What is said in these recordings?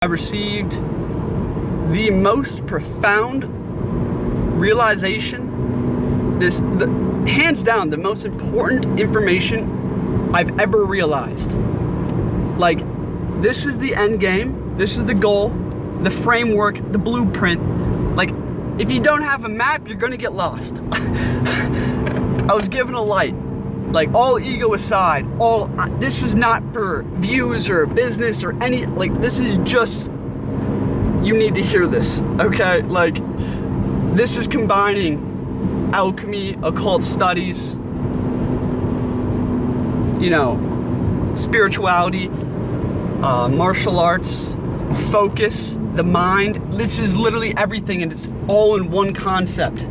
I received the most profound realization, hands down, the most important information I've ever realized. Like, this is the end game, this is the goal, the framework, the blueprint. Like, if you don't have a map, you're gonna get lost. I was given a light. Like, all ego aside, this is not for views or business or any, like, this is just, you need to hear this, okay? Like, this is combining alchemy, occult studies, you know, spirituality, martial arts, focus, the mind. This is literally everything, and it's all in one concept.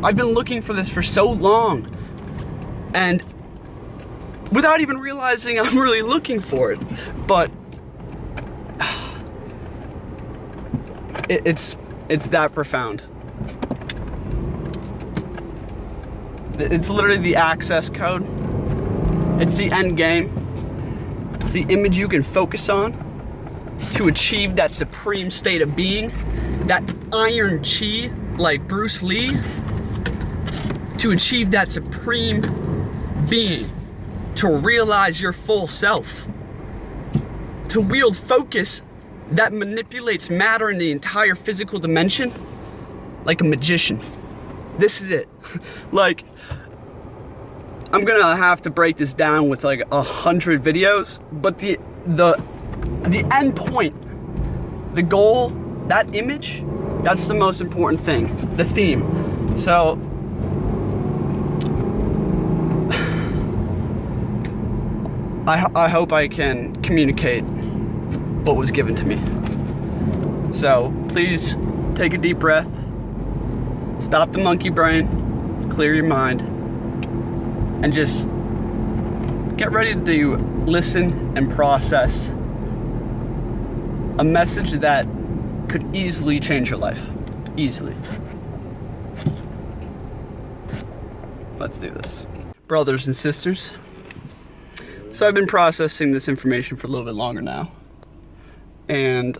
I've been looking for this for so long, and without even realizing I'm really looking for it. But it's that profound. It's literally the access code. It's the end game. It's the image you can focus on to achieve that supreme state of being, that iron chi, like Bruce Lee, to achieve that supreme being, to realize your full self, to wield focus that manipulates matter in the entire physical dimension like a magician. This is it. Like, I'm gonna have to break this down with like 100 videos, but the end point, the goal, that image, that's the most important thing, the theme. So I hope I can communicate what was given to me. So please take a deep breath, stop the monkey brain, clear your mind, and just get ready to listen and process a message that could easily change your life. Easily. Let's do this. Brothers and sisters, so I've been processing this information for a little bit longer now. And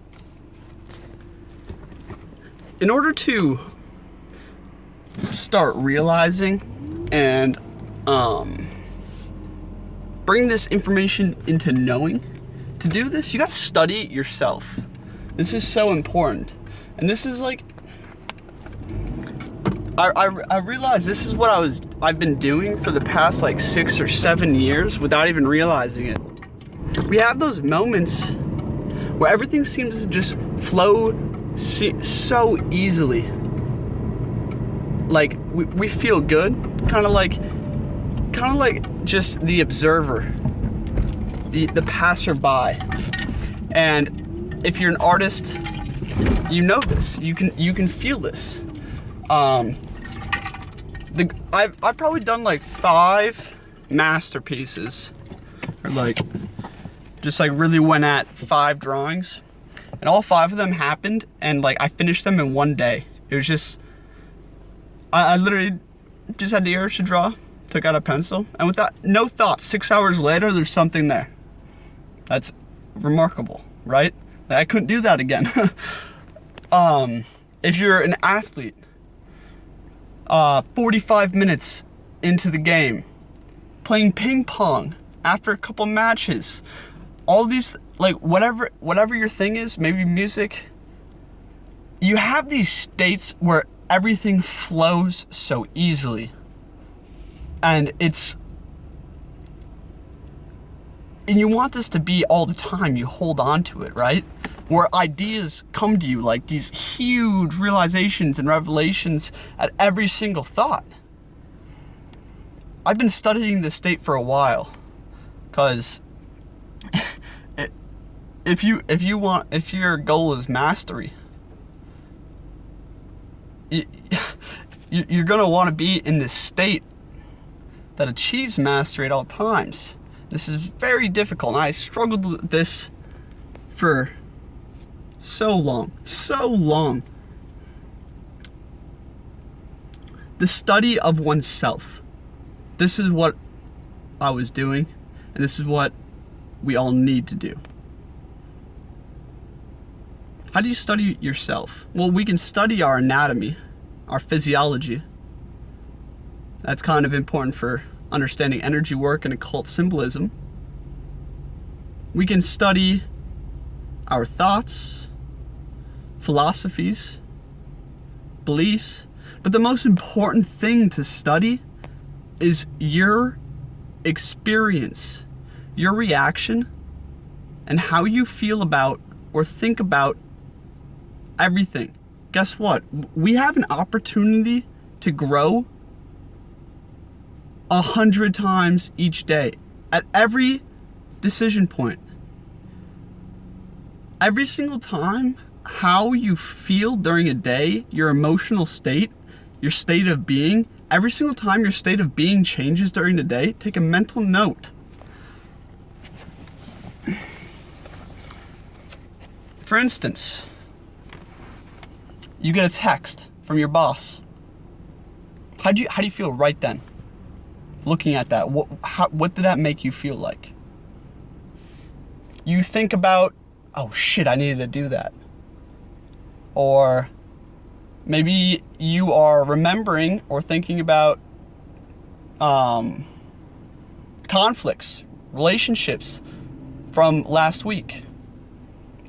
in order to start realizing and bring this information into knowing, to do this, you gotta study it yourself. This is so important. And this is like, I realized this is what I've been doing for the past like 6 or 7 years without even realizing it. We have those moments where everything seems to just flow so easily. Like, we feel good, kind of like just the observer, the passerby. And if you're an artist, you know this. You can feel this. I've probably done like 5 masterpieces, or like just like really went at 5 drawings, and all 5 of them happened, and like I finished them in one day. It was just, I literally just had the urge to draw, took out a pencil, and with that, no thought, 6 hours later, there's something there. That's remarkable, right? Like, I couldn't do that again. If you're an athlete, 45 minutes into the game, playing ping pong after a couple matches, all these, like, whatever your thing is, maybe music, you have these states where everything flows so easily, and you want this to be all the time. You hold on to it, right? Where ideas come to you, like these huge realizations and revelations at every single thought. I've been studying this state for a while, because if your goal is mastery, you're gonna want to be in this state that achieves mastery at all times. This is very difficult, and I struggled with this for so long. The study of oneself. This is what I was doing, and this is what we all need to do. How do you study yourself? Well, we can study our anatomy, our physiology. That's kind of important for understanding energy work and occult symbolism. We can study our thoughts, philosophies, beliefs, but the most important thing to study is your experience, your reaction, and how you feel about or think about everything. Guess what? We have an opportunity to grow 100 times each day at every decision point. Every single time, how you feel during a day, your emotional state, your state of being, every single time your state of being changes during the day, take a mental note. For instance, you get a text from your boss. How do you feel right then? Looking at that, what did that make you feel like? You think about, oh shit, I needed to do that. Or maybe you are remembering or thinking about conflicts, relationships from last week.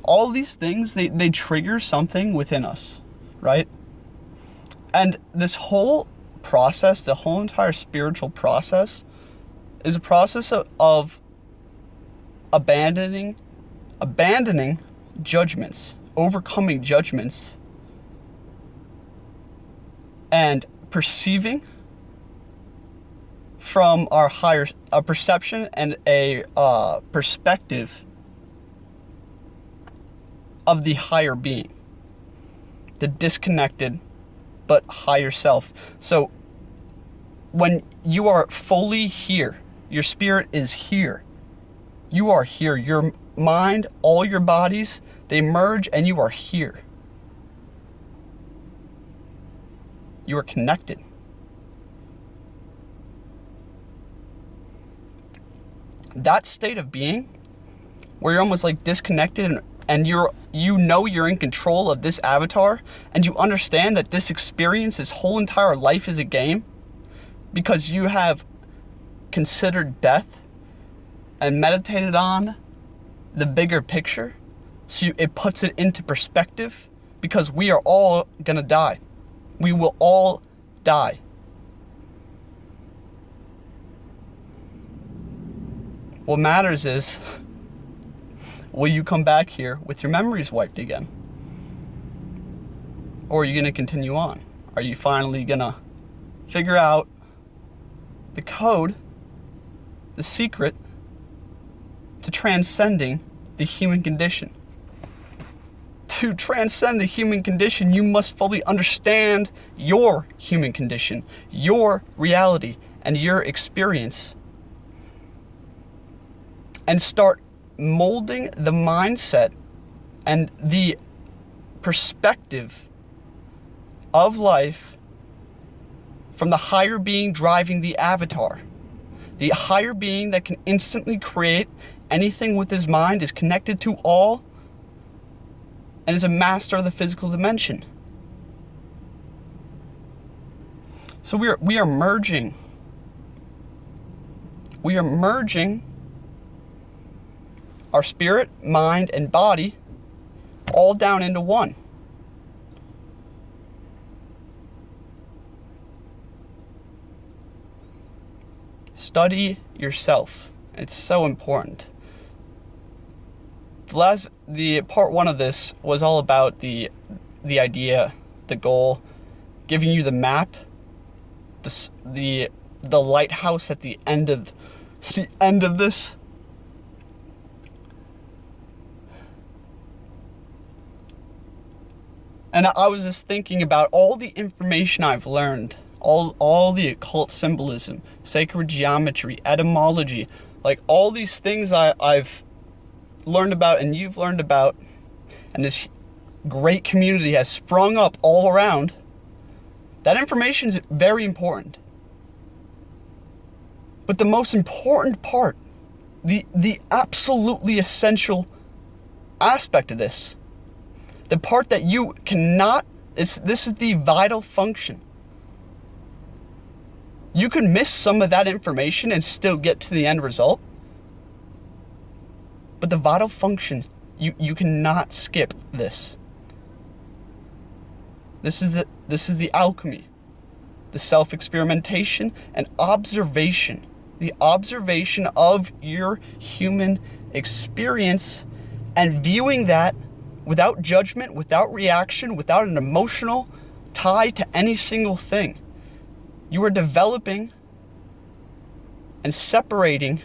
All these things, they trigger something within us, right? And this whole process, the whole entire spiritual process, is a process of abandoning judgments, overcoming judgments, and perceiving from our higher perception and a perspective of the higher being, the disconnected but higher self. So when you are fully here, your spirit is here, you are here, your mind, all your bodies, they merge and you are here. You are connected. That state of being where you're almost like disconnected and you know you're in control of this avatar, and you understand that this experience, this whole entire life is a game, because you have considered death and meditated on the bigger picture. So it puts it into perspective, because we are all gonna die. We will all die. What matters is, will you come back here with your memories wiped again? Or are you gonna continue on? Are you finally gonna figure out the code, the secret to transcending the human condition? To transcend the human condition, you must fully understand your human condition, your reality, and your experience, and start molding the mindset and the perspective of life from the higher being driving the avatar. The higher being that can instantly create anything with his mind, is connected to all, and is a master of the physical dimension. So we are merging. We are merging our spirit, mind, and body all down into one. Study yourself. It's so important. The part one of this was all about the idea, the goal, giving you the map, the lighthouse at the end of this. And I was just thinking about all the information I've learned, all the occult symbolism, sacred geometry, etymology, like all these things I've learned about and you've learned about, and this great community has sprung up all around. That information is very important. But the most important part, the absolutely essential aspect of this, The part that you cannot, this is the vital function. You can miss some of that information and still get to the end result. But the vital function, you cannot skip this. This is the alchemy, the self-experimentation and observation. The observation of your human experience and viewing that without judgment, without reaction, without an emotional tie to any single thing. You are developing and separating.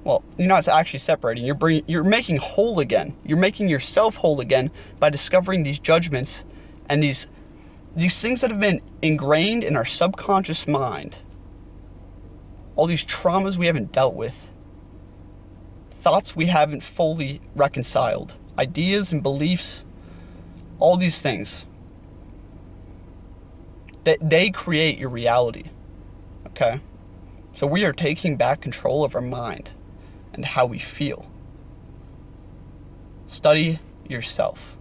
Well, you're not actually separating. You're making whole again. You're making yourself whole again by discovering these judgments and these things that have been ingrained in our subconscious mind. All these traumas we haven't dealt with. Thoughts we haven't fully reconciled. Ideas and beliefs. All these things. They create your reality. Okay? So we are taking back control of our mind and how we feel. Study yourself.